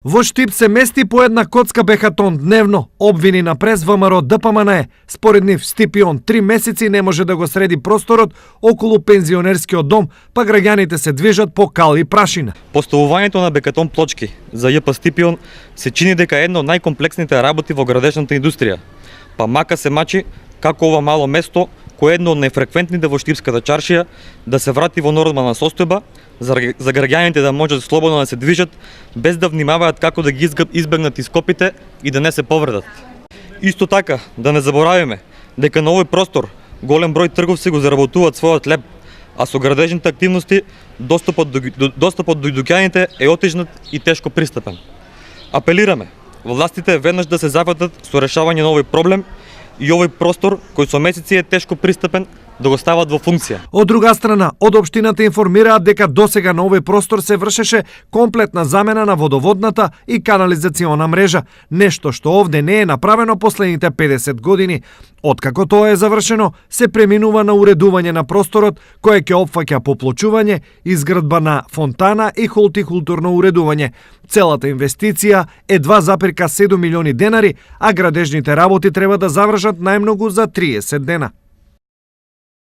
Во Штип се мести по една коцка бехатон дневно, обвини на прес ВМРО ДПМН. Според нив Стипион 3 месеци не може да го среди просторот околу пензионерскиот дом, па граѓаните се движат по кал и прашина. Поставувањето на бекатон плочки за ЈП Стипион се чини дека е едно од најкомплексните работи во градежната индустрија. Па мака се мачи како ова мало место, кое е едно од најфреквентните во Штипската чаршија, да се врати во нормална состојба, за граѓаните да можат слободно да се движат, без да внимаваат како да ги избегнат ископите и да не се повредат. Исто така, да не заборавиме дека на овој простор голем број трговци го заработуваат својот леб, а со градежните активности достапот до дуќаните е отежнат и тешко пристапен. Апелираме властите веднаш да се зафатат со решавање на овој проблем и овој простор кој со месеци е тешко пристапен да го стават во функција. Од друга страна, од општината информираат дека досега на овој простор се вршеше комплетна замена на водоводната и канализациона мрежа, нешто што овде не е направено последните 50 години. Откако тоа е завршено, се преминува на уредување на просторот, кое ќе опфаќа поплочување, изградба на фонтана и холтикултурно уредување. Целата инвестиција е 2,7 милиони денари, а градежните работи треба да завршат најмногу за 30 дена.